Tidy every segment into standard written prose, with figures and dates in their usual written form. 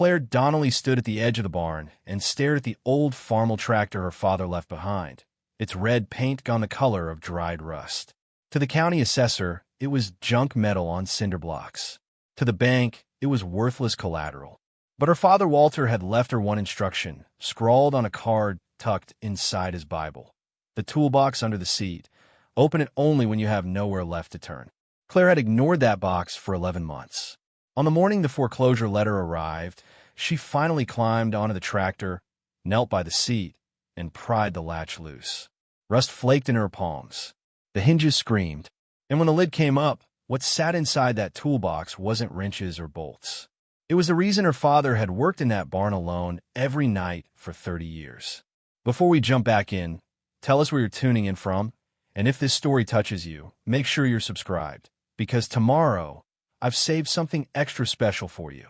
Claire Donnelly stood at the edge of the barn and stared at the old Farmall tractor her father left behind, its red paint gone the color of dried rust. To the county assessor, it was junk metal on cinder blocks. To the bank, it was worthless collateral. But her father Walter had left her one instruction, scrawled on a card tucked inside his Bible. The toolbox under the seat. Open it only when you have nowhere left to turn. Claire had ignored that box for 11 months. On the morning the foreclosure letter arrived, she finally climbed onto the tractor, knelt by the seat, and pried the latch loose. Rust flaked in her palms. The hinges screamed, and when the lid came up, what sat inside that toolbox wasn't wrenches or bolts. It was the reason her father had worked in that barn alone every night for 30 years. Before we jump back in, tell us where you're tuning in from, and if this story touches you, make sure you're subscribed, because tomorrow, I've saved something extra special for you.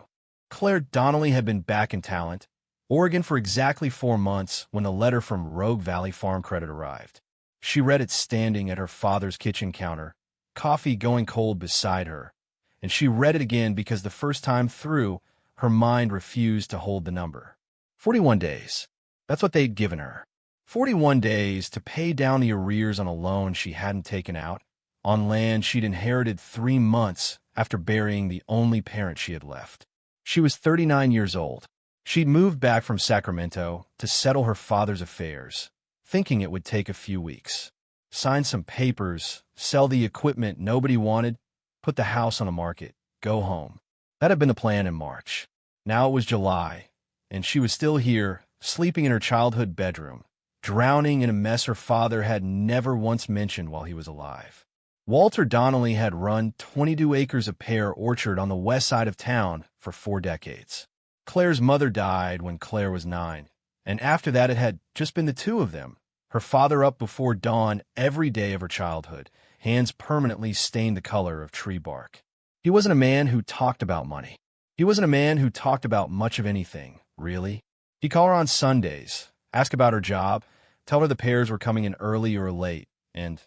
Claire Donnelly had been back in Talent, Oregon for exactly 4 months when the letter from Rogue Valley Farm Credit arrived. She read it standing at her father's kitchen counter, coffee going cold beside her, and she read it again because the first time through, her mind refused to hold the number. 41 days. That's what they'd given her. 41 days to pay down the arrears on a loan she hadn't taken out, on land she'd inherited 3 months after burying the only parent she had left. She was 39 years old. She'd moved back from Sacramento to settle her father's affairs, thinking it would take a few weeks. Sign some papers, sell the equipment nobody wanted, put the house on the market, go home. That had been the plan in March. Now it was July, and she was still here, sleeping in her childhood bedroom, drowning in a mess her father had never once mentioned while he was alive. Walter Donnelly had run 22 acres of pear orchard on the west side of town for 4 decades. Claire's mother died when Claire was 9, and after that it had just been the two of them, her father up before dawn every day of her childhood, hands permanently stained the color of tree bark. He wasn't a man who talked about money. He wasn't a man who talked about much of anything, really. He'd call her on Sundays, ask about her job, tell her the pears were coming in early or late, and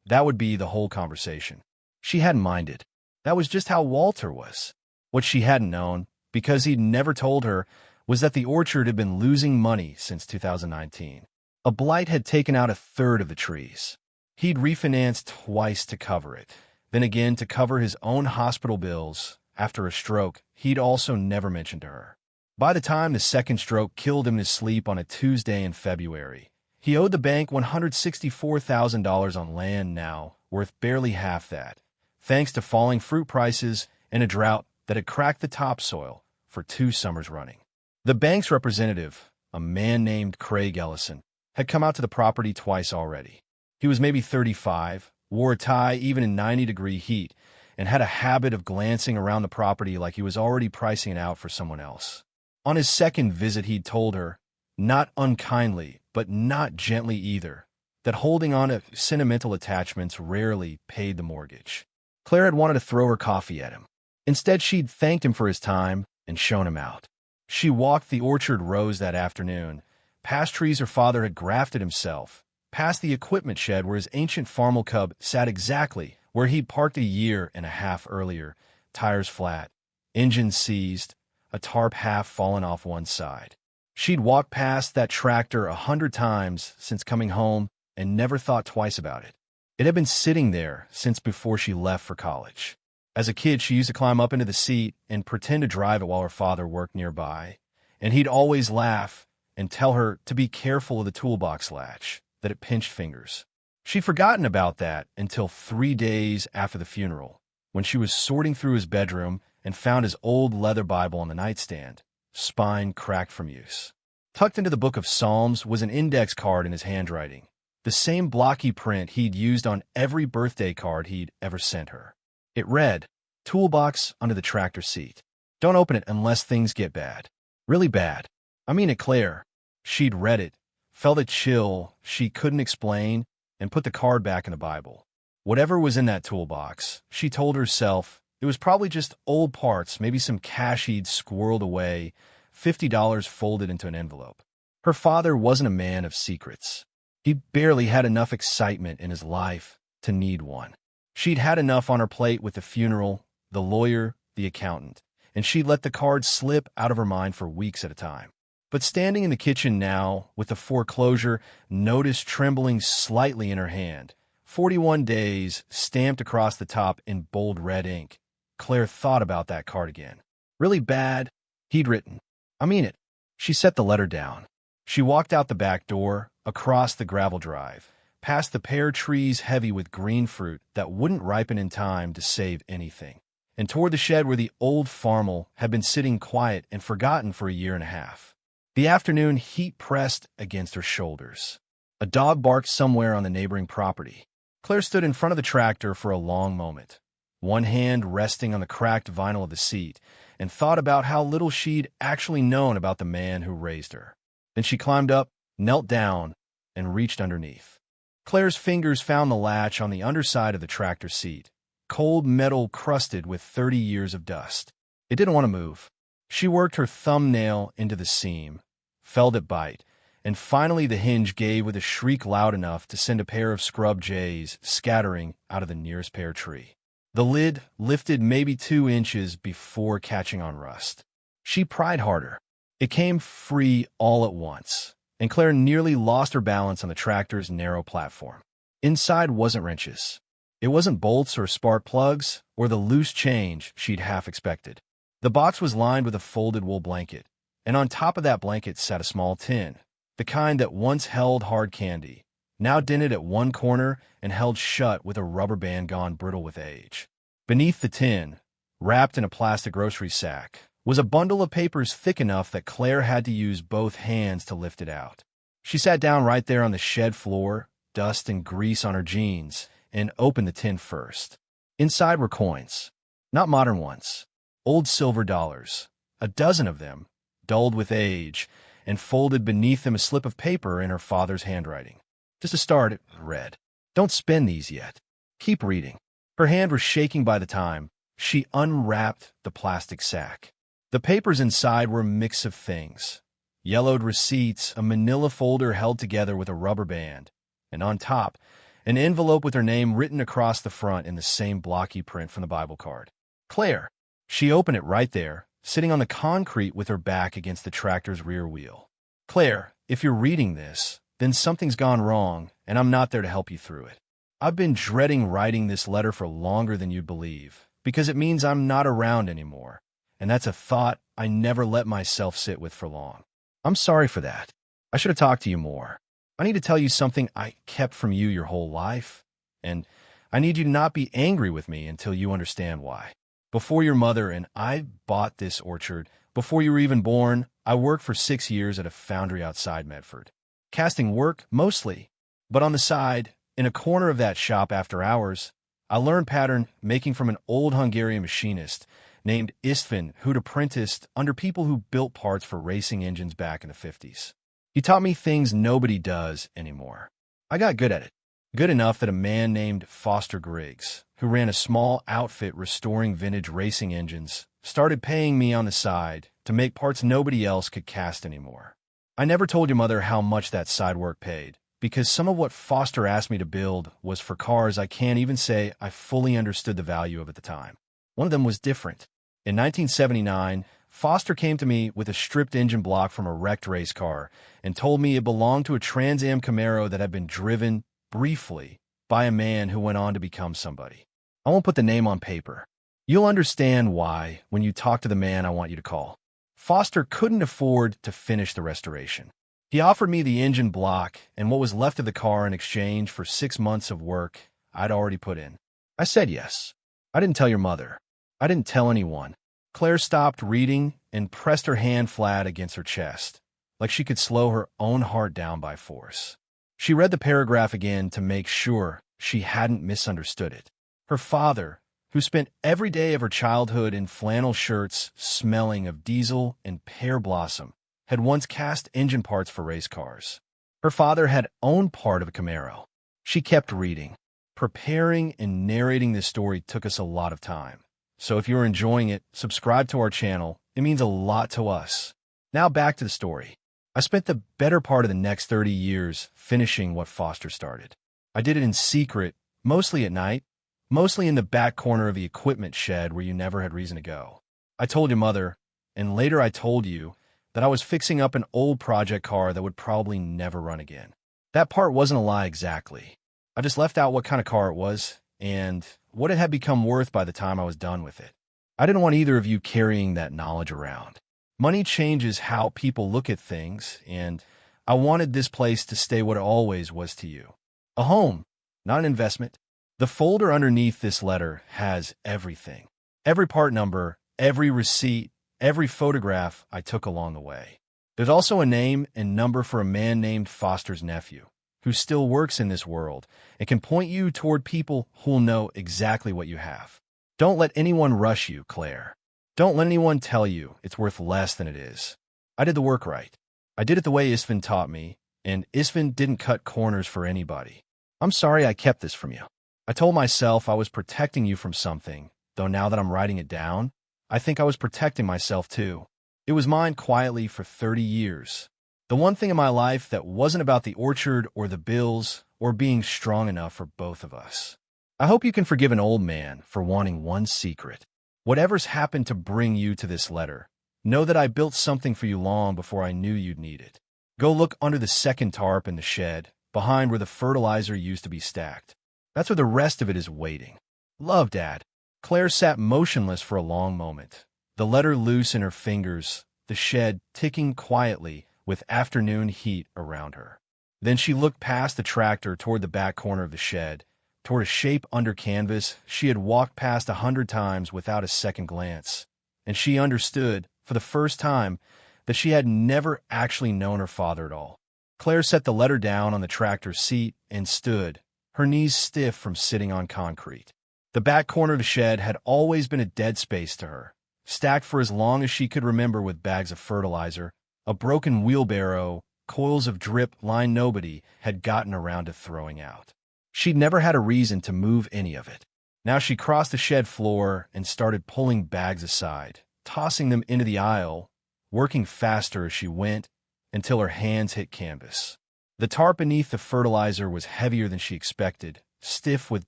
that would be the whole conversation. She hadn't minded. That was just how Walter was. What she hadn't known, because he'd never told her, was that the orchard had been losing money since 2019. A blight had taken out 1/3 of the trees. He'd refinanced twice to cover it, then again to cover his own hospital bills after a stroke he'd also never mentioned to her. By the time the second stroke killed him in his sleep on a Tuesday in February, he owed the bank $164,000 on land now, worth barely half that, thanks to falling fruit prices and a drought that had cracked the topsoil for 2 summers running. The bank's representative, a man named Craig Ellison, had come out to the property twice already. He was maybe 35, wore a tie even in 90-degree heat, and had a habit of glancing around the property like he was already pricing it out for someone else. On his second visit, he'd told her, not unkindly, but not gently either, that holding on to sentimental attachments rarely paid the mortgage. Claire had wanted to throw her coffee at him. Instead, she'd thanked him for his time and shown him out. She walked the orchard rows that afternoon, past trees her father had grafted himself, past the equipment shed where his ancient Farmall Cub sat exactly where he'd parked a year and a half earlier, tires flat, engine seized, a tarp half fallen off one side. She'd walked past that tractor 100 times since coming home and never thought twice about it. It had been sitting there since before she left for college. As a kid, she used to climb up into the seat and pretend to drive it while her father worked nearby, and he'd always laugh and tell her to be careful of the toolbox latch, that it pinched fingers. She'd forgotten about that until 3 days after the funeral, when she was sorting through his bedroom and found his old leather Bible on the nightstand, spine cracked from use. Tucked into the book of Psalms was an index card in his handwriting, the same blocky print he'd used on every birthday card he'd ever sent her. It read, "Toolbox under the tractor seat. Don't open it unless things get bad. Really bad. I mean it, Claire." She'd read it, felt a chill she couldn't explain, and put the card back in the Bible. Whatever was in that toolbox, she told herself, it was probably just old parts, maybe some cash he'd squirreled away, $50 folded into an envelope. Her father wasn't a man of secrets. He barely had enough excitement in his life to need one. She'd had enough on her plate with the funeral, the lawyer, the accountant, and she'd let the card slip out of her mind for weeks at a time. But standing in the kitchen now, with the foreclosure notice trembling slightly in her hand, 41 days stamped across the top in bold red ink, Claire thought about that card again. Really bad, he'd written. I mean it. She set the letter down. She walked out the back door, across the gravel drive, past the pear trees heavy with green fruit that wouldn't ripen in time to save anything, and toward the shed where the old Farmall had been sitting quiet and forgotten for a year and a half. The afternoon heat pressed against her shoulders. A dog barked somewhere on the neighboring property. Claire stood in front of the tractor for a long moment, one hand resting on the cracked vinyl of the seat, and thought about how little she'd actually known about the man who raised her. Then she climbed up, knelt down, and reached underneath. Claire's fingers found the latch on the underside of the tractor seat, cold metal crusted with 30 years of dust. It didn't want to move. She worked her thumbnail into the seam, felt it bite, and finally the hinge gave with a shriek loud enough to send a pair of scrub jays scattering out of the nearest pear tree. The lid lifted maybe 2 inches before catching on rust. She pried harder. It came free all at once, and Claire nearly lost her balance on the tractor's narrow platform. Inside wasn't wrenches. It wasn't bolts or spark plugs or the loose change she'd half expected. The box was lined with a folded wool blanket, and on top of that blanket sat a small tin, the kind that once held hard candy, now dented at one corner and held shut with a rubber band gone brittle with age. Beneath the tin, wrapped in a plastic grocery sack, was a bundle of papers thick enough that Claire had to use both hands to lift it out. She sat down right there on the shed floor, dust and grease on her jeans, and opened the tin first. Inside were coins, not modern ones. Old silver dollars, a dozen of them, dulled with age, and folded beneath them a slip of paper in her father's handwriting. Just to start, it read, "Don't spend these yet. Keep reading." Her hand was shaking by the time she unwrapped the plastic sack. The papers inside were a mix of things. Yellowed receipts, a manila folder held together with a rubber band, and on top, an envelope with her name written across the front in the same blocky print from the Bible card. Claire. She opened it right there, sitting on the concrete with her back against the tractor's rear wheel. Claire, if you're reading this, then something's gone wrong, and I'm not there to help you through it. I've been dreading writing this letter for longer than you'd believe, because it means I'm not around anymore, and that's a thought I never let myself sit with for long. I'm sorry for that. I should have talked to you more. I need to tell you something I kept from you your whole life, and I need you to not be angry with me until you understand why. Before your mother and I bought this orchard, before you were even born, I worked for 6 years at a foundry outside Medford. Casting work, mostly. But on the side, in a corner of that shop after hours, I learned pattern making from an old Hungarian machinist named Istvan who'd apprenticed under people who built parts for racing engines back in the 50s. He taught me things nobody does anymore. I got good at it. Good enough that a man named Foster Griggs, who ran a small outfit restoring vintage racing engines, started paying me on the side to make parts nobody else could cast anymore. I never told your mother how much that side work paid, because some of what Foster asked me to build was for cars I can't even say I fully understood the value of at the time. One of them was different. In 1979, Foster came to me with a stripped engine block from a wrecked race car and told me it belonged to a Trans Am Camaro that had been driven briefly by a man who went on to become somebody. I won't put the name on paper. You'll understand why when you talk to the man I want you to call. Foster couldn't afford to finish the restoration. He offered me the engine block and what was left of the car in exchange for 6 months of work I'd already put in. I said yes. I didn't tell your mother. I didn't tell anyone. Claire stopped reading and pressed her hand flat against her chest, like she could slow her own heart down by force. She read the paragraph again to make sure she hadn't misunderstood it. Her father, who spent every day of her childhood in flannel shirts smelling of diesel and pear blossom, had once cast engine parts for race cars. Her father had owned part of a Camaro. She kept reading. Preparing and narrating this story took us a lot of time. So if you're enjoying it, subscribe to our channel. It means a lot to us. Now back to the story. I spent the better part of the next 30 years finishing what Foster started. I did it in secret, mostly at night, mostly in the back corner of the equipment shed where you never had reason to go. I told your mother, and later I told you, that I was fixing up an old project car that would probably never run again. That part wasn't a lie exactly. I just left out what kind of car it was, and what it had become worth by the time I was done with it. I didn't want either of you carrying that knowledge around. Money changes how people look at things, and I wanted this place to stay what it always was to you. A home, not an investment. The folder underneath this letter has everything. Every part number, every receipt, every photograph I took along the way. There's also a name and number for a man named Foster's nephew, who still works in this world and can point you toward people who'll know exactly what you have. Don't let anyone rush you, Claire. Don't let anyone tell you it's worth less than it is. I did the work right. I did it the way Isfin taught me, and Isfin didn't cut corners for anybody. I'm sorry I kept this from you. I told myself I was protecting you from something, though now that I'm writing it down, I think I was protecting myself too. It was mine quietly for 30 years. The one thing in my life that wasn't about the orchard or the bills or being strong enough for both of us. I hope you can forgive an old man for wanting one secret. Whatever's happened to bring you to this letter, know that I built something for you long before I knew you'd need it. Go look under the second tarp in the shed, behind where the fertilizer used to be stacked. That's where the rest of it is waiting. Love, Dad. Claire sat motionless for a long moment, the letter loose in her fingers, the shed ticking quietly with afternoon heat around her. Then she looked past the tractor toward the back corner of the shed, toward a shape under canvas she had walked past 100 times without a second glance, and she understood, for the first time, that she had never actually known her father at all. Claire set the letter down on the tractor seat and stood, her knees stiff from sitting on concrete. The back corner of the shed had always been a dead space to her, stacked for as long as she could remember with bags of fertilizer, a broken wheelbarrow, coils of drip line nobody had gotten around to throwing out. She'd never had a reason to move any of it. Now she crossed the shed floor and started pulling bags aside, tossing them into the aisle, working faster as she went until her hands hit canvas. The tarp beneath the fertilizer was heavier than she expected, stiff with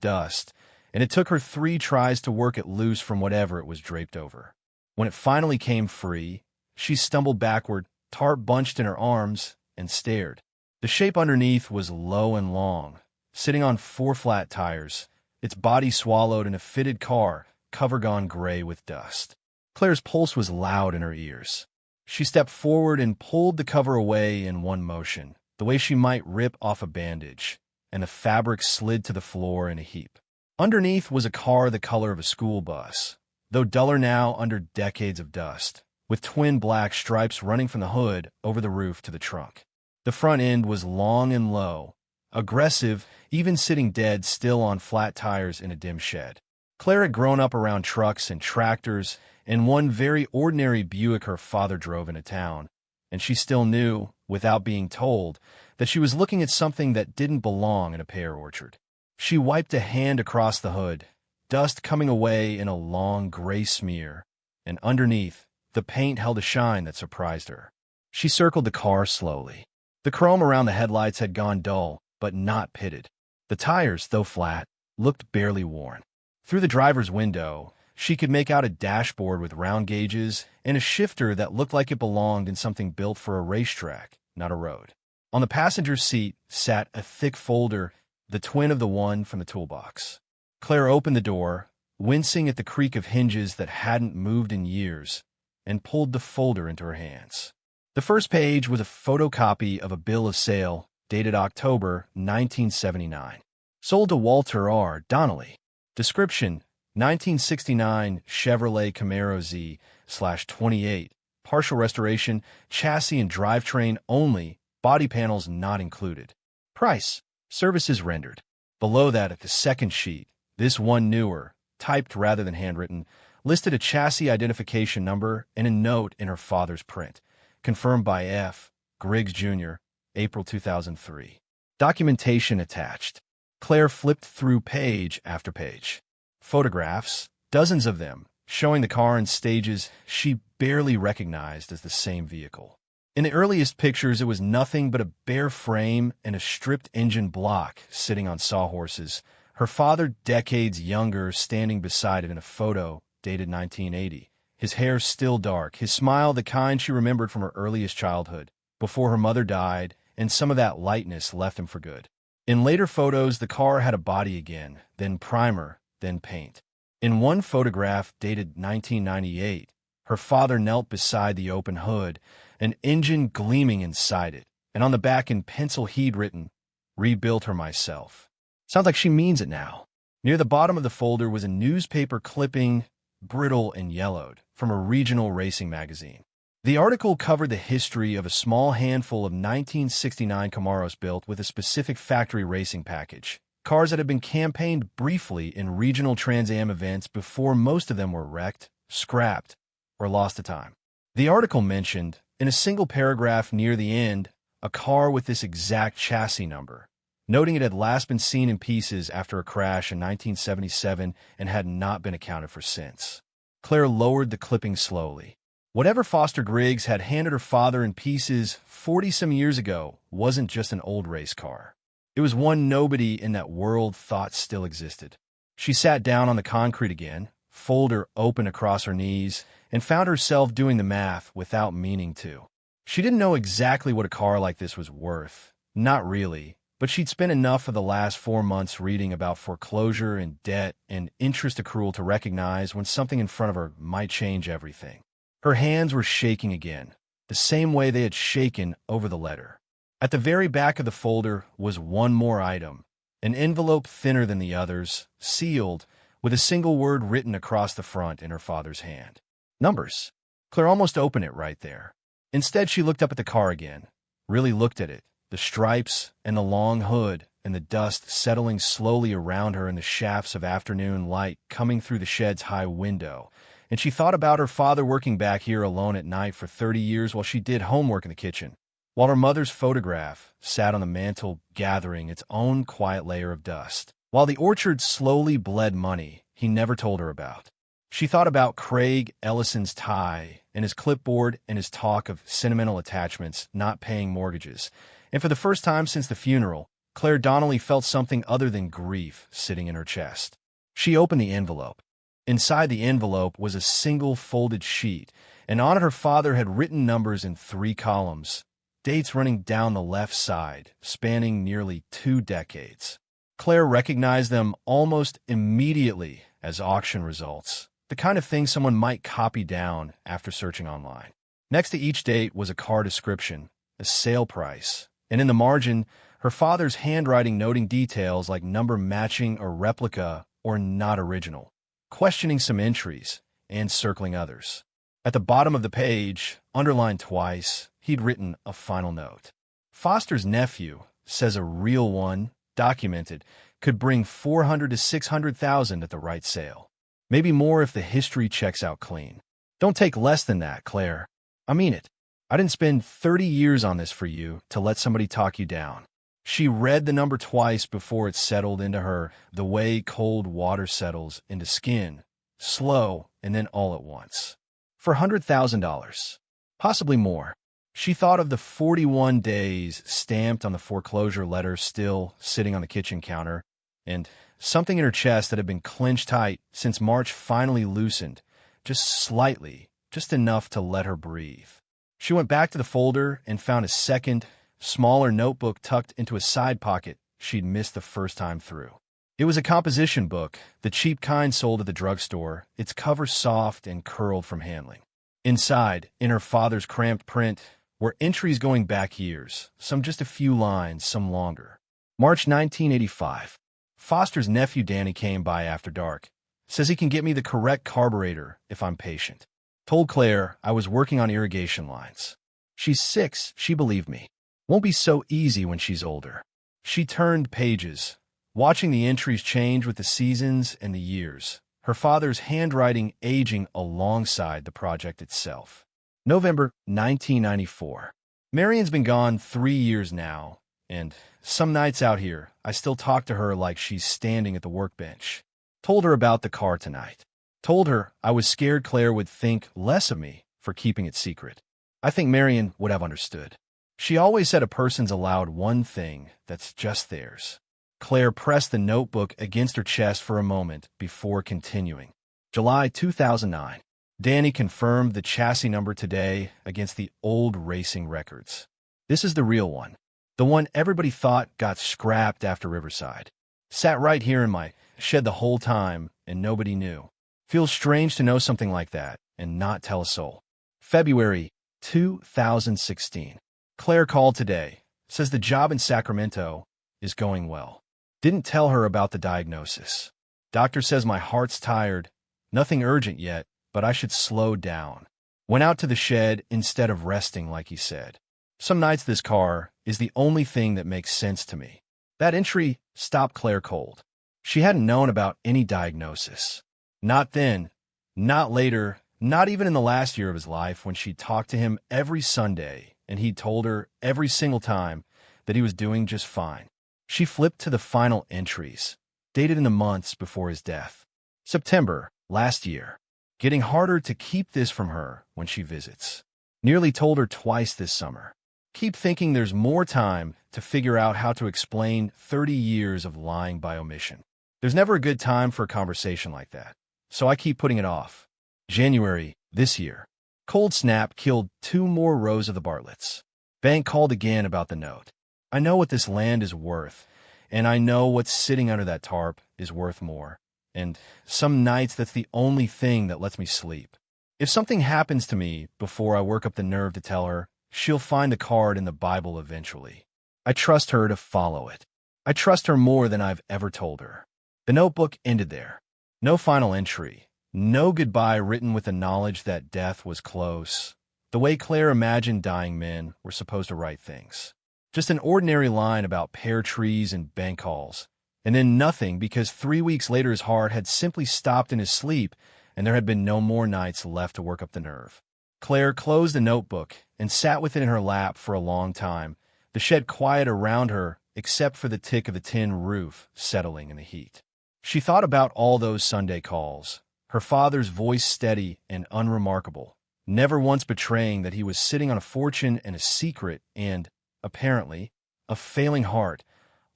dust, and it took her 3 tries to work it loose from whatever it was draped over. When it finally came free, she stumbled backward, tarp bunched in her arms, and stared. The shape underneath was low and long, sitting on 4 flat tires, its body swallowed in a fitted car, cover gone gray with dust. Claire's pulse was loud in her ears. She stepped forward and pulled the cover away in one motion, the way she might rip off a bandage, and the fabric slid to the floor in a heap. Underneath was a car the color of a school bus, though duller now under decades of dust, with twin black stripes running from the hood over the roof to the trunk. The front end was long and low, aggressive, even sitting dead still on flat tires in a dim shed. Claire had grown up around trucks and tractors and one very ordinary Buick her father drove into town, and she still knew, without being told, that she was looking at something that didn't belong in a pear orchard. She wiped a hand across the hood, dust coming away in a long gray smear, and underneath, the paint held a shine that surprised her. She circled the car slowly. The chrome around the headlights had gone dull, but not pitted. The tires, though flat, looked barely worn. Through the driver's window, she could make out a dashboard with round gauges and a shifter that looked like it belonged in something built for a racetrack, not a road. On the passenger seat sat a thick folder, the twin of the one from the toolbox. Claire opened the door, wincing at the creak of hinges that hadn't moved in years, and pulled the folder into her hands. The first page was a photocopy of a bill of sale dated October 1979. Sold to Walter R. Donnelly. Description: 1969 Chevrolet Camaro Z/28. Partial restoration, chassis and drivetrain only, body panels not included. Price: services rendered. Below that, at the second sheet, this one newer, typed rather than handwritten, listed a chassis identification number and a note in her father's print, confirmed by F. Griggs Jr., April 2003. Documentation attached. Claire flipped through page after page. Photographs, dozens of them, showing the car in stages she barely recognized as the same vehicle. In the earliest pictures, it was nothing but a bare frame and a stripped engine block sitting on sawhorses, her father decades younger standing beside it in a photo dated 1980, his hair still dark, his smile the kind she remembered from her earliest childhood, before her mother died, and some of that lightness left him for good. In later photos, the car had a body again, then primer, then paint. In one photograph dated 1998, her father knelt beside the open hood, an engine gleaming inside it, and on the back in pencil he'd written, "Rebuilt her myself." Sounds like she means it now. Near the bottom of the folder was a newspaper clipping, brittle and yellowed, from a regional racing magazine. The article covered the history of a small handful of 1969 Camaros built with a specific factory racing package, cars that had been campaigned briefly in regional Trans Am events before most of them were wrecked, scrapped, or lost to time. The article mentioned, in a single paragraph near the end, a car with this exact chassis number, noting it had last been seen in pieces after a crash in 1977 and had not been accounted for since. Claire lowered the clipping slowly. Whatever Foster Griggs had handed her father in pieces 40-some years ago wasn't just an old race car. It was one nobody in that world thought still existed. She sat down on the concrete again, folder open across her knees, and found herself doing the math without meaning to. She didn't know exactly what a car like this was worth. Not really. But she'd spent enough of the last 4 months reading about foreclosure and debt and interest accrual to recognize when something in front of her might change everything. Her hands were shaking again, the same way they had shaken over the letter. At the very back of the folder was one more item, an envelope thinner than the others, sealed, with a single word written across the front in her father's hand. Numbers. Claire almost opened it right there. Instead, she looked up at the car again, really looked at it. The stripes and the long hood and the dust settling slowly around her in the shafts of afternoon light coming through the shed's high window. And she thought about her father working back here alone at night for 30 years while she did homework in the kitchen, while her mother's photograph sat on the mantel gathering its own quiet layer of dust, while the orchard slowly bled money he never told her about. She thought about Craig Ellison's tie and his clipboard and his talk of sentimental attachments not paying mortgages. And for the first time since the funeral, Claire Donnelly felt something other than grief sitting in her chest. She opened the envelope. Inside the envelope was a single folded sheet, and on it her father had written numbers in 3 columns, dates running down the left side, spanning nearly 2 decades. Claire recognized them almost immediately as auction results, the kind of thing someone might copy down after searching online. Next to each date was a car description, a sale price, and in the margin, her father's handwriting noting details like number matching a replica or not original, questioning some entries and circling others. At the bottom of the page, underlined twice, he'd written a final note. Foster's nephew says a real one, documented, could bring $400,000 to $600,000 at the right sale. Maybe more if the history checks out clean. Don't take less than that, Claire. I mean it. I didn't spend 30 years on this for you to let somebody talk you down. She read the number twice before it settled into her, the way cold water settles into skin, slow and then all at once. For $100,000, possibly more. She thought of the 41 days stamped on the foreclosure letter still sitting on the kitchen counter, and something in her chest that had been clenched tight since March finally loosened, just slightly, just enough to let her breathe. She went back to the folder and found a second, smaller notebook tucked into a side pocket she'd missed the first time through. It was a composition book, the cheap kind sold at the drugstore, its cover soft and curled from handling. Inside, in her father's cramped print, were entries going back years, some just a few lines, some longer. March 1985. Foster's nephew Danny came by after dark. Says he can get me the correct carburetor if I'm patient. Told Claire I was working on irrigation lines. She's 6, she believed me. Won't be so easy when she's older. She turned pages, watching the entries change with the seasons and the years, her father's handwriting aging alongside the project itself. November 1994. Marion's been gone 3 years now, and some nights out here, I still talk to her like she's standing at the workbench. Told her about the car tonight. Told her I was scared Claire would think less of me for keeping it secret. I think Marion would have understood. She always said a person's allowed one thing that's just theirs. Claire pressed the notebook against her chest for a moment before continuing. July 2009. Danny confirmed the chassis number today against the old racing records. This is the real one. The one everybody thought got scrapped after Riverside. Sat right here in my shed the whole time, and nobody knew. Feels strange to know something like that and not tell a soul. February 2016. Claire called today. Says the job in Sacramento is going well. Didn't tell her about the diagnosis. Doctor says my heart's tired. Nothing urgent yet, but I should slow down. Went out to the shed instead of resting like he said. Some nights this car is the only thing that makes sense to me. That entry stopped Claire cold. She hadn't known about any diagnosis. Not then, not later, not even in the last year of his life when she'd talked to him every Sunday and he'd told her every single time that he was doing just fine. She flipped to the final entries, dated in the months before his death. September, last year. Getting harder to keep this from her when she visits. Nearly told her twice this summer. Keep thinking there's more time to figure out how to explain 30 years of lying by omission. There's never a good time for a conversation like that, so I keep putting it off. January, this year. Cold snap killed 2 more rows of the Bartletts. Bank called again about the note. I know what this land is worth, and I know what's sitting under that tarp is worth more. And some nights that's the only thing that lets me sleep. If something happens to me before I work up the nerve to tell her, she'll find the card in the Bible eventually. I trust her to follow it. I trust her more than I've ever told her. The notebook ended there. No final entry. No goodbye written with the knowledge that death was close. The way Claire imagined dying men were supposed to write things. Just an ordinary line about pear trees and bank calls. And then nothing because 3 weeks later his heart had simply stopped in his sleep and there had been no more nights left to work up the nerve. Claire closed the notebook and sat with it in her lap for a long time, the shed quiet around her except for the tick of the tin roof settling in the heat. She thought about all those Sunday calls, her father's voice steady and unremarkable, never once betraying that he was sitting on a fortune and a secret and, apparently, a failing heart,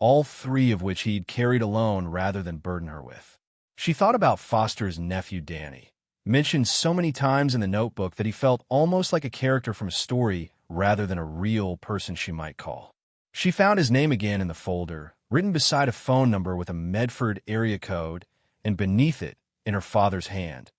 all 3 of which he'd carried alone rather than burden her with. She thought about Foster's nephew Danny, mentioned so many times in the notebook that he felt almost like a character from a story rather than a real person she might call. She found his name again in the folder, written beside a phone number with a Medford area code, and beneath it, in her father's hand.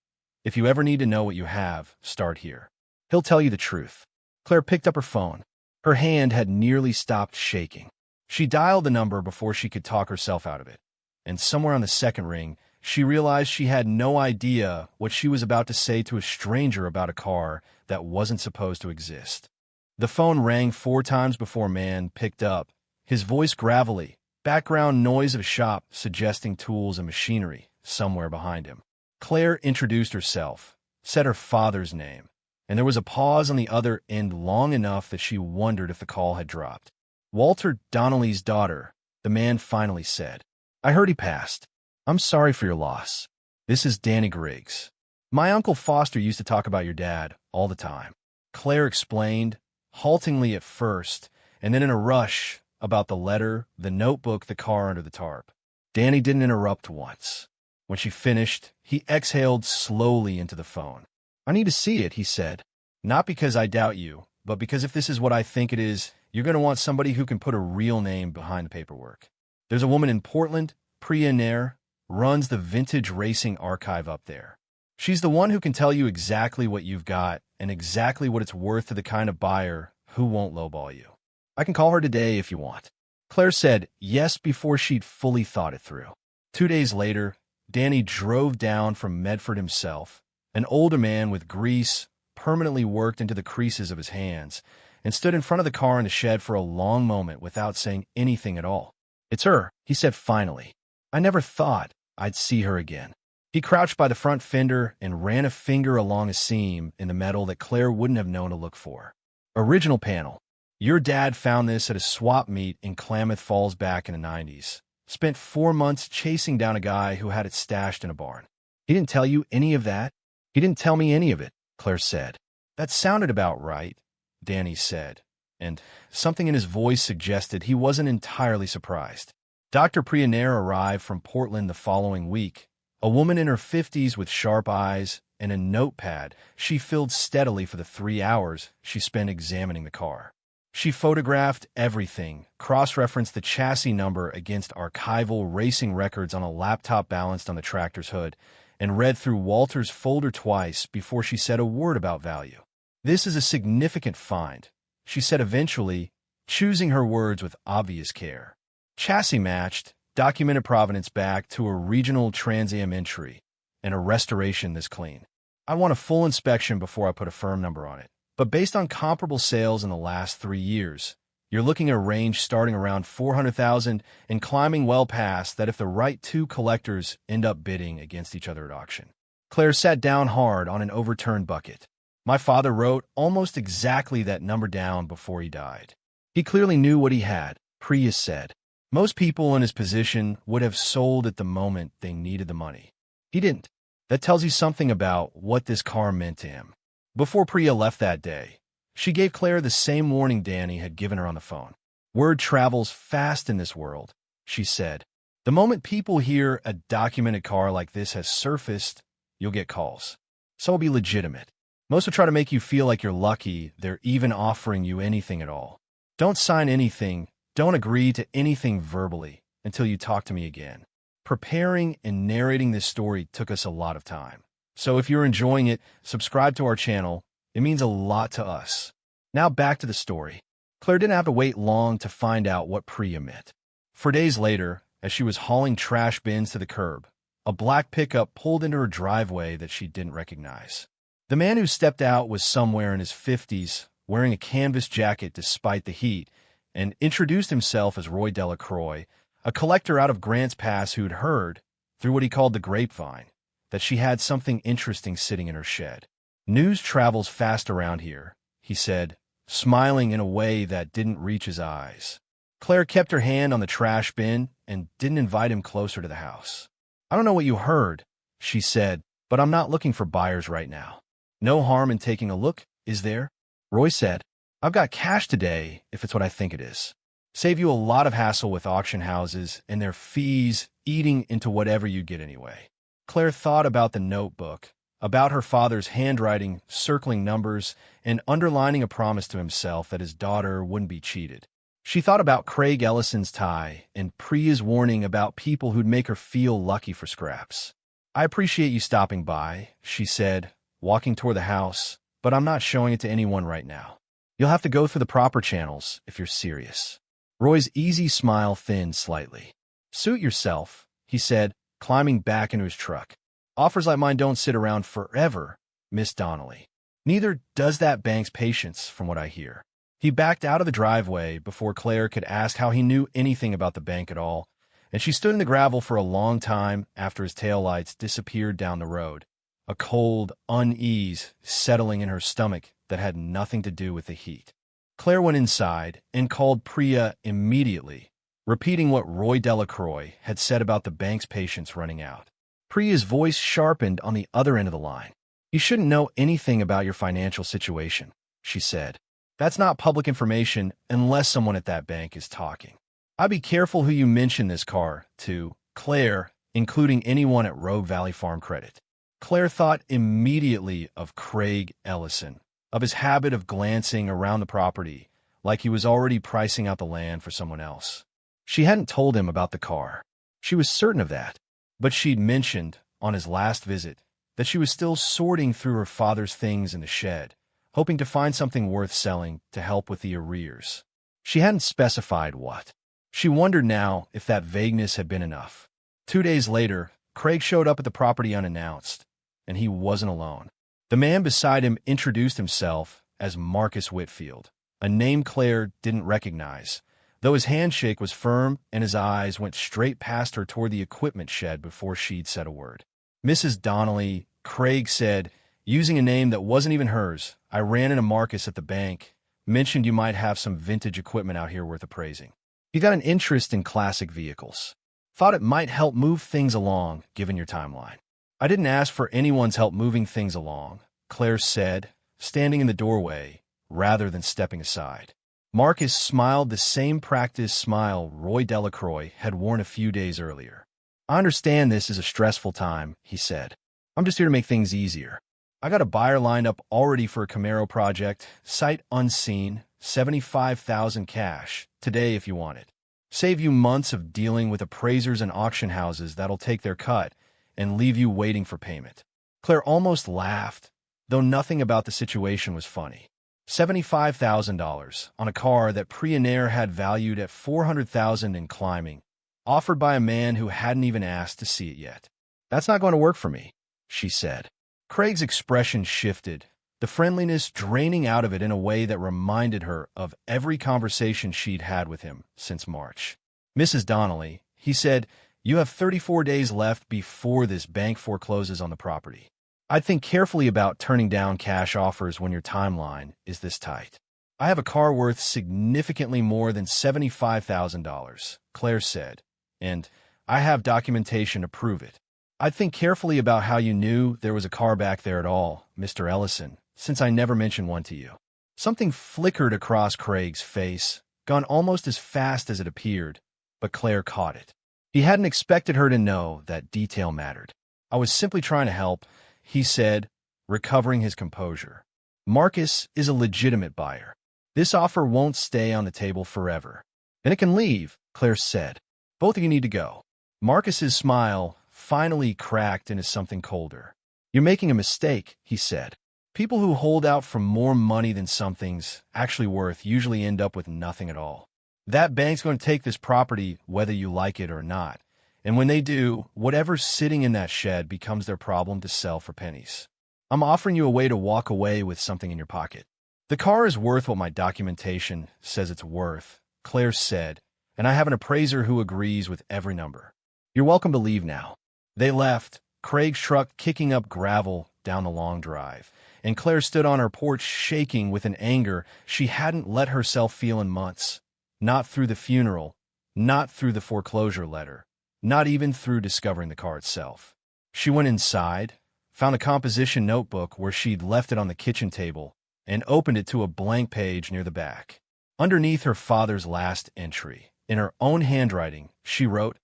If you ever need to know what you have, start here. He'll tell you the truth. Claire picked up her phone. Her hand had nearly stopped shaking. She dialed the number before she could talk herself out of it, and somewhere on the second ring, she realized she had no idea what she was about to say to a stranger about a car that wasn't supposed to exist. The phone rang 4 times before a man picked up, his voice gravelly, background noise of a shop suggesting tools and machinery somewhere behind him. Claire introduced herself, said her father's name, and there was a pause on the other end long enough that she wondered if the call had dropped. Walter Donnelly's daughter, the man finally said. I heard he passed. I'm sorry for your loss. This is Danny Griggs. My Uncle Foster used to talk about your dad all the time. Claire explained, haltingly at first, and then in a rush, about the letter, the notebook, the car under the tarp. Danny didn't interrupt once. When she finished, he exhaled slowly into the phone. I need to see it, he said. Not because I doubt you, but because if this is what I think it is, you're going to want somebody who can put a real name behind the paperwork. There's a woman in Portland, Pried, runs the vintage racing archive up there. She's the one who can tell you exactly what you've got and exactly what it's worth to the kind of buyer who won't lowball you. I can call her today if you want. Claire said yes before she'd fully thought it through. 2 days later, Danny drove down from Medford himself, an older man with grease permanently worked into the creases of his hands, and stood in front of the car in the shed for a long moment without saying anything at all. It's her, he said finally. I never thought I'd see her again. He crouched by the front fender and ran a finger along a seam in the metal that Claire wouldn't have known to look for. Original panel. Your dad found this at a swap meet in Klamath Falls back in the 90s. Spent 4 months chasing down a guy who had it stashed in a barn. He didn't tell you any of that? He didn't tell me any of it, Claire said. That sounded about right, Danny said, and something in his voice suggested he wasn't entirely surprised. Dr. Pried arrived from Portland the following week, a woman in her 50s with sharp eyes, and a notepad she filled steadily for the 3 hours she spent examining the car. She photographed everything, cross-referenced the chassis number against archival racing records on a laptop balanced on the tractor's hood, and read through Walter's folder twice before she said a word about value. "This is a significant find," she said eventually, choosing her words with obvious care. "Chassis matched, documented provenance back to a regional Trans Am entry, and a restoration this clean. I want a full inspection before I put a firm number on it. But based on comparable sales in the last 3 years, you're looking at a range starting around $400,000 and climbing well past that if the right two collectors end up bidding against each other at auction." Claire sat down hard on an overturned bucket. "My father wrote almost exactly that number down before he died. He clearly knew what he had," Priya said. "Most people in his position would have sold at the moment they needed the money. He didn't. That tells you something about what this car meant to him." Before Priya left that day, she gave Claire the same warning Danny had given her on the phone. "Word travels fast in this world," she said. "The moment people hear a documented car like this has surfaced, you'll get calls. So it'll be legitimate. Most will try to make you feel like you're lucky they're even offering you anything at all. Don't sign anything, don't agree to anything verbally until you talk to me again." Preparing and narrating this story took us a lot of time. So if you're enjoying it, subscribe to our channel. It means a lot to us. Now back to the story. Claire didn't have to wait long to find out what Priya meant. 4 days later, as she was hauling trash bins to the curb, a black pickup pulled into her driveway that she didn't recognize. The man who stepped out was somewhere in his 50s, wearing a canvas jacket despite the heat, and introduced himself as Roy Delacroix, a collector out of Grants Pass who'd heard, through what he called the grapevine, that she had something interesting sitting in her shed. "News travels fast around here," he said, smiling in a way that didn't reach his eyes. Claire kept her hand on the trash bin and didn't invite him closer to the house. "I don't know what you heard," she said, "but I'm not looking for buyers right now." "No harm in taking a look, is there?" Roy said. "I've got cash today, if it's what I think it is. Save you a lot of hassle with auction houses and their fees eating into whatever you get anyway." Claire thought about the notebook, about her father's handwriting circling numbers and underlining a promise to himself that his daughter wouldn't be cheated. She thought about Craig Ellison's tie and Priya's warning about people who'd make her feel lucky for scraps. "I appreciate you stopping by," she said, walking toward the house, "but I'm not showing it to anyone right now. You'll have to go through the proper channels if you're serious." Roy's easy smile thinned slightly. "Suit yourself," he said, climbing back into his truck. "Offers like mine don't sit around forever, Miss Donnelly. Neither does that bank's patience, from what I hear." He backed out of the driveway before Claire could ask how he knew anything about the bank at all, and she stood in the gravel for a long time after his taillights disappeared down the road, a cold unease settling in her stomach that had nothing to do with the heat. Claire went inside and called Priya immediately, repeating what Roy Delacroix had said about the bank's patience running out. Priya's voice sharpened on the other end of the line. "You shouldn't know anything about your financial situation," she said. "That's not public information unless someone at that bank is talking. I'd be careful who you mention this car to, Claire, including anyone at Rogue Valley Farm Credit." Claire thought immediately of Craig Ellison, of his habit of glancing around the property like he was already pricing out the land for someone else. She hadn't told him about the car. She was certain of that, but she'd mentioned, on his last visit, that she was still sorting through her father's things in the shed, hoping to find something worth selling to help with the arrears. She hadn't specified what. She wondered now if that vagueness had been enough. 2 days later, Craig showed up at the property unannounced, and he wasn't alone. The man beside him introduced himself as Marcus Whitfield, a name Claire didn't recognize, though his handshake was firm and his eyes went straight past her toward the equipment shed before she'd said a word. "Mrs. Donnelly," Craig said, using a name that wasn't even hers, "I ran into Marcus at the bank, mentioned you might have some vintage equipment out here worth appraising. You got an interest in classic vehicles. Thought it might help move things along, given your timeline." "I didn't ask for anyone's help moving things along," Claire said, standing in the doorway, rather than stepping aside. Marcus smiled the same practiced smile Roy Delacroix had worn a few days earlier. "I understand this is a stressful time," he said. "I'm just here to make things easier." I got a buyer lined up already for a Camaro project, sight unseen, 75,000 cash, today if you want it. Save you months of dealing with appraisers and auction houses that'll take their cut and leave you waiting for payment. Claire almost laughed, though nothing about the situation was funny. $75,000 on a car that Prianair had valued at $400,000 and climbing, offered by a man who hadn't even asked to see it yet. That's not going to work for me, she said. Craig's expression shifted, the friendliness draining out of it in a way that reminded her of every conversation she'd had with him since March. Mrs. Donnelly, he said, you have 34 days left before this bank forecloses on the property. I'd think carefully about turning down cash offers when your timeline is this tight. I have a car worth significantly more than $75,000, Claire said, and I have documentation to prove it. I'd think carefully about how you knew there was a car back there at all, Mr. Ellison, since I never mentioned one to you. Something flickered across Craig's face, gone almost as fast as it appeared, but Claire caught it. He hadn't expected her to know that detail mattered. I was simply trying to help, he said, recovering his composure. Marcus is a legitimate buyer. This offer won't stay on the table forever. And it can leave, Claire said. Both of you need to go. Marcus's smile finally cracked into something colder. You're making a mistake, he said. People who hold out for more money than something's actually worth usually end up with nothing at all. That bank's going to take this property whether you like it or not. And when they do, whatever's sitting in that shed becomes their problem to sell for pennies. I'm offering you a way to walk away with something in your pocket. The car is worth what my documentation says it's worth, Claire said, and I have an appraiser who agrees with every number. You're welcome to leave now. They left, Craig's truck kicking up gravel down the long drive, and Claire stood on her porch shaking with an anger she hadn't let herself feel in months. Not through the funeral, not through the foreclosure letter, not even through discovering the car itself. She went inside, found a composition notebook where she'd left it on the kitchen table, and opened it to a blank page near the back. Underneath her father's last entry, in her own handwriting, she wrote,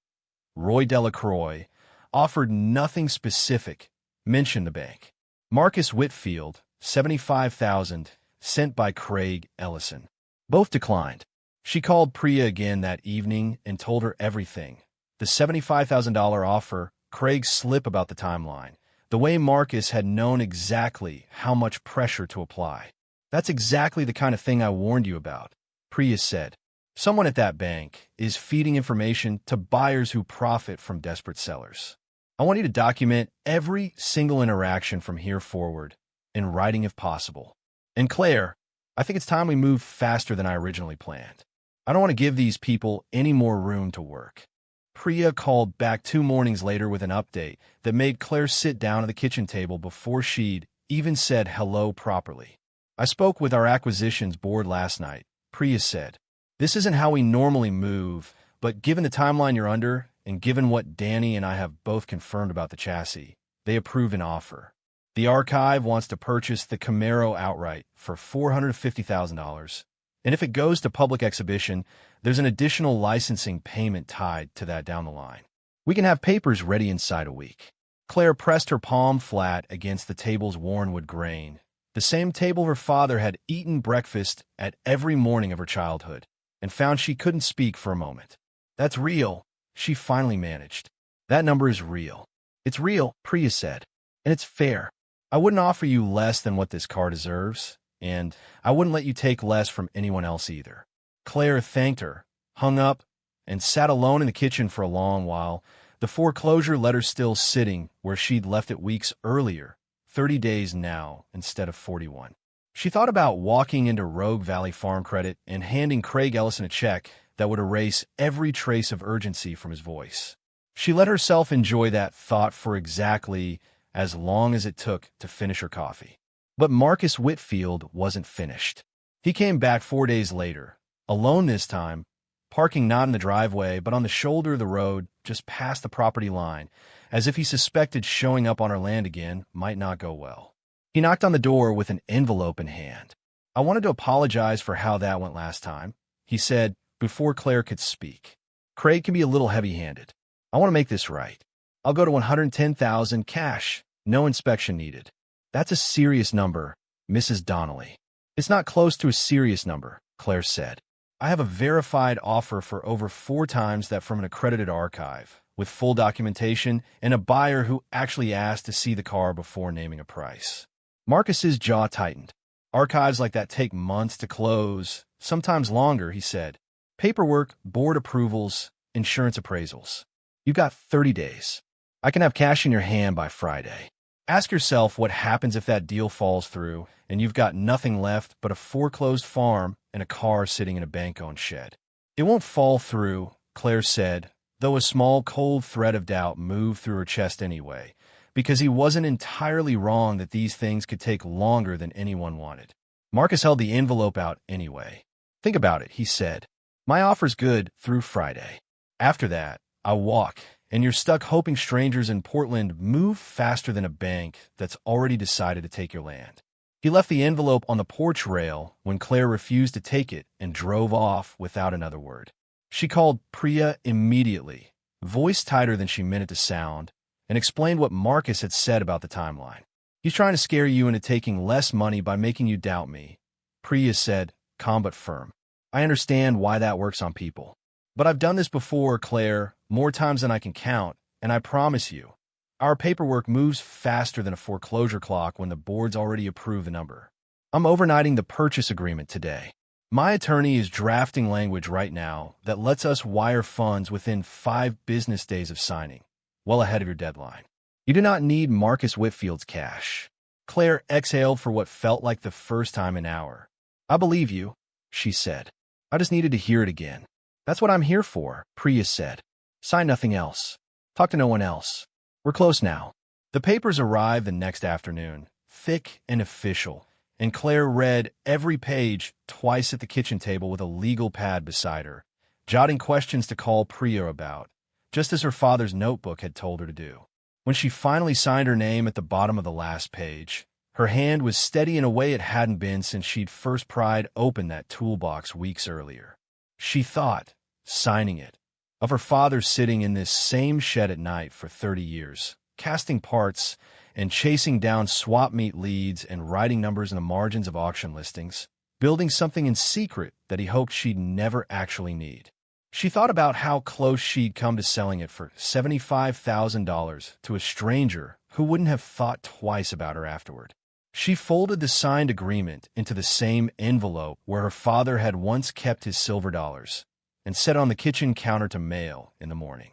Roy Delacroix, offered nothing specific, mentioned the bank. Marcus Whitfield, $75,000, sent by Craig Ellison. Both declined. She called Priya again that evening and told her everything. The $75,000 offer, Craig's slip about the timeline, the way Marcus had known exactly how much pressure to apply. That's exactly the kind of thing I warned you about, Priya said. Someone at that bank is feeding information to buyers who profit from desperate sellers. I want you to document every single interaction from here forward, in writing if possible. And Claire, I think it's time we move faster than I originally planned. I don't want to give these people any more room to work. Priya called back 2 mornings later with an update that made Claire sit down at the kitchen table before she'd even said hello properly. I spoke with our acquisitions board last night, Priya said. This isn't how we normally move, but given the timeline you're under, and given what Danny and I have both confirmed about the chassis, they approve an offer. The archive wants to purchase the Camaro outright for $450,000, and if it goes to public exhibition, there's an additional licensing payment tied to that down the line. We can have papers ready inside a week. Claire pressed her palm flat against the table's worn wood grain, the same table her father had eaten breakfast at every morning of her childhood, and found she couldn't speak for a moment. That's real, she finally managed. That number is real. It's real, Priya said, and it's fair. I wouldn't offer you less than what this car deserves, and I wouldn't let you take less from anyone else either. Claire thanked her, hung up, and sat alone in the kitchen for a long while, the foreclosure letter still sitting where she'd left it weeks earlier, 30 days now instead of 41. She thought about walking into Rogue Valley Farm Credit and handing Craig Ellison a check that would erase every trace of urgency from his voice. She let herself enjoy that thought for exactly as long as it took to finish her coffee. But Marcus Whitfield wasn't finished. He came back 4 days later, alone this time, parking not in the driveway but on the shoulder of the road just past the property line, as if he suspected showing up on her land again might not go well. He knocked on the door with an envelope in hand. I wanted to apologize for how that went last time, he said before Claire could speak. Craig can be a little heavy-handed. I want to make this right. I'll go to $110,000 cash, no inspection needed. That's a serious number, Mrs. Donnelly. It's not close to a serious number, Claire said. I have a verified offer for over 4 times that from an accredited archive, with full documentation and a buyer who actually asked to see the car before naming a price. Marcus's jaw tightened. Archives like that take months to close, sometimes longer, he said. Paperwork, board approvals, insurance appraisals. You've got 30 days. I can have cash in your hand by Friday. Ask yourself what happens if that deal falls through and you've got nothing left but a foreclosed farm and a car sitting in a bank-owned shed. It won't fall through, Claire said, though a small cold thread of doubt moved through her chest anyway, because he wasn't entirely wrong that these things could take longer than anyone wanted. Marcus held the envelope out anyway. Think about it, he said. My offer's good through Friday. After that, I'll walk, and you're stuck hoping strangers in Portland move faster than a bank that's already decided to take your land. He left the envelope on the porch rail when Claire refused to take it and drove off without another word. She called Priya immediately, voice tighter than she meant it to sound, and explained what Marcus had said about the timeline. He's trying to scare you into taking less money by making you doubt me, Priya said, calm but firm. I understand why that works on people. But I've done this before, Claire, more times than I can count, and I promise you, our paperwork moves faster than a foreclosure clock when the board's already approved the number. I'm overnighting the purchase agreement today. My attorney is drafting language right now that lets us wire funds within 5 business days of signing, well ahead of your deadline. You do not need Marcus Whitfield's cash. Claire exhaled for what felt like the first time in an hour. I believe you, she said. I just needed to hear it again. That's what I'm here for, Priya said. Sign nothing else. Talk to no one else. We're close now. The papers arrived the next afternoon, thick and official, and Claire read every page twice at the kitchen table with a legal pad beside her, jotting questions to call Priya about, just as her father's notebook had told her to do. When she finally signed her name at the bottom of the last page, her hand was steady in a way it hadn't been since she'd first pried open that toolbox weeks earlier. She thought, signing it, of her father sitting in this same shed at night for 30 years, casting parts and chasing down swap meet leads and writing numbers in the margins of auction listings, building something in secret that he hoped she'd never actually need. She thought about how close she'd come to selling it for $75,000 to a stranger who wouldn't have thought twice about her afterward. She folded the signed agreement into the same envelope where her father had once kept his silver dollars and set on the kitchen counter to mail in the morning.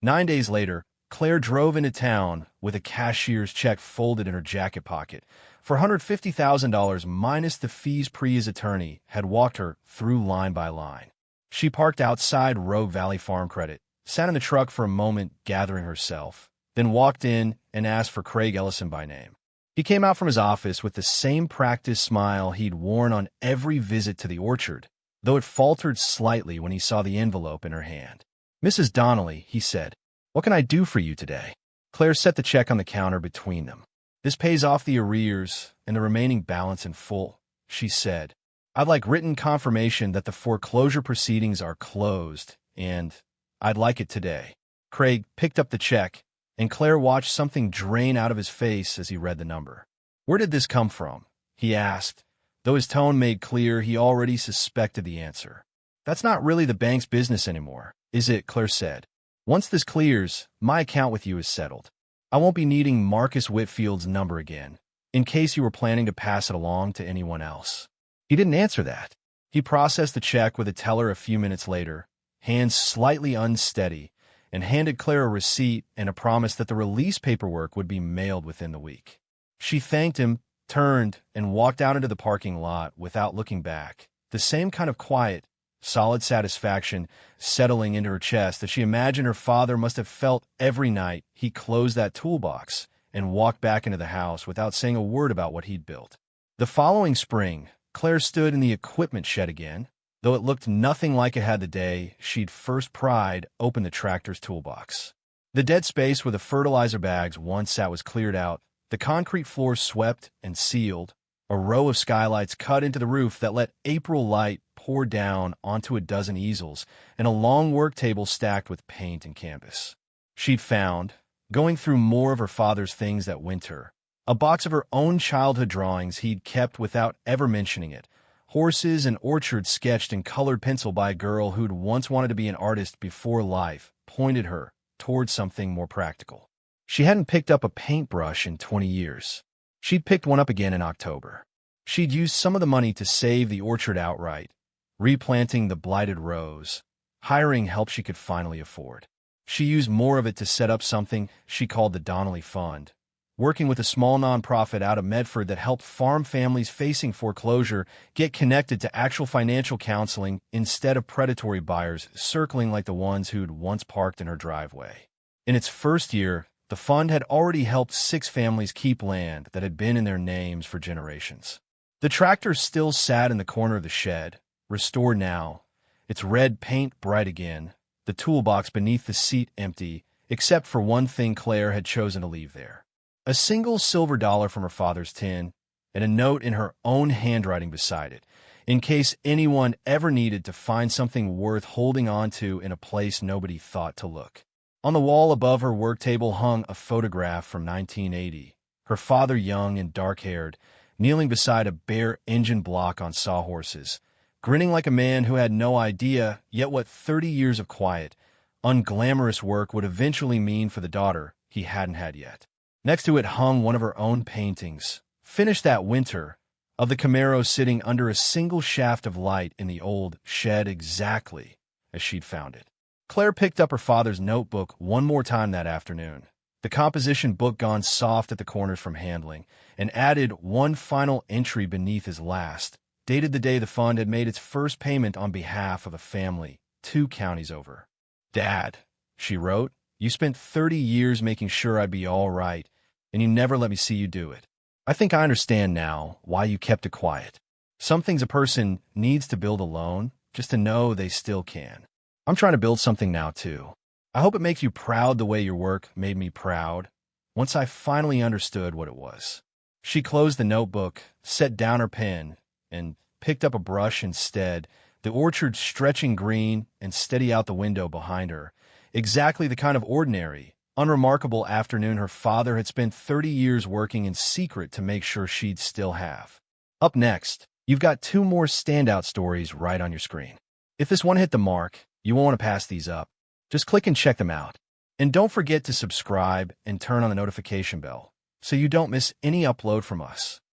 9 days later, Claire drove into town with a cashier's check folded in her jacket pocket for $150,000 minus the fees Priya's attorney had walked her through line by line. She parked outside Rogue Valley Farm Credit, sat in the truck for a moment gathering herself, then walked in and asked for Craig Ellison by name. He came out from his office with the same practiced smile he'd worn on every visit to the orchard, though it faltered slightly when he saw the envelope in her hand. Mrs. Donnelly, he said, what can I do for you today? Claire set the check on the counter between them. This pays off the arrears and the remaining balance in full, she said. I'd like written confirmation that the foreclosure proceedings are closed, and I'd like it today. Craig picked up the check, and Claire watched something drain out of his face as he read the number. Where did this come from? He asked, though his tone made clear he already suspected the answer. That's not really the bank's business anymore, is it? Claire said. Once this clears, my account with you is settled. I won't be needing Marcus Whitfield's number again, in case you were planning to pass it along to anyone else. He didn't answer that. He processed the check with a teller a few minutes later, hands slightly unsteady, and handed Claire a receipt and a promise that the release paperwork would be mailed within the week. She thanked him, turned, and walked out into the parking lot without looking back, the same kind of quiet, solid satisfaction settling into her chest that she imagined her father must have felt every night he closed that toolbox and walked back into the house without saying a word about what he'd built. The following spring, Claire stood in the equipment shed again, though it looked nothing like it had the day she'd first pried open the tractor's toolbox. The dead space where the fertilizer bags once sat was cleared out, the concrete floor swept and sealed, a row of skylights cut into the roof that let April light pour down onto a dozen easels, and a long work table stacked with paint and canvas. She'd found, going through more of her father's things that winter, A box of her own childhood drawings he'd kept without ever mentioning it. Horses and orchards sketched in colored pencil by a girl who'd once wanted to be an artist before life pointed her towards something more practical. She hadn't picked up a paintbrush in 20 years. She'd picked one up again in October. She'd used some of the money to save the orchard outright, replanting the blighted rows, hiring help she could finally afford. She used more of it to set up something she called the Donnelly Fund, working with a small nonprofit out of Medford that helped farm families facing foreclosure get connected to actual financial counseling instead of predatory buyers circling like the ones who'd once parked in her driveway. In its first year, the fund had already helped 6 families keep land that had been in their names for generations. The tractor still sat in the corner of the shed, restored now, its red paint bright again, the toolbox beneath the seat empty, except for one thing Claire had chosen to leave there. A single silver dollar from her father's tin, and a note in her own handwriting beside it, in case anyone ever needed to find something worth holding on to in a place nobody thought to look. On the wall above her work table hung a photograph from 1980, her father young and dark-haired, kneeling beside a bare engine block on sawhorses, grinning like a man who had no idea yet what 30 years of quiet, unglamorous work would eventually mean for the daughter he hadn't had yet. Next to it hung one of her own paintings, finished that winter, of the Camaro sitting under a single shaft of light in the old shed exactly as she'd found it. Claire picked up her father's notebook one more time that afternoon, the composition book gone soft at the corners from handling, and added one final entry beneath his last, dated the day the fund had made its first payment on behalf of a family 2 counties over. "Dad," she wrote, "you spent 30 years making sure I'd be all right, and you never let me see you do it. I think I understand now why you kept it quiet. Some things a person needs to build alone just to know they still can. I'm trying to build something now, too. I hope it makes you proud the way your work made me proud, once I finally understood what it was." She closed the notebook, set down her pen, and picked up a brush instead, the orchard stretching green and steady out the window behind her, exactly the kind of ordinary, unremarkable afternoon her father had spent 30 years working in secret to make sure she'd still have. Up next, you've got 2 more standout stories right on your screen. If this one hit the mark, you won't want to pass these up. Just click and check them out. And don't forget to subscribe and turn on the notification bell so you don't miss any upload from us.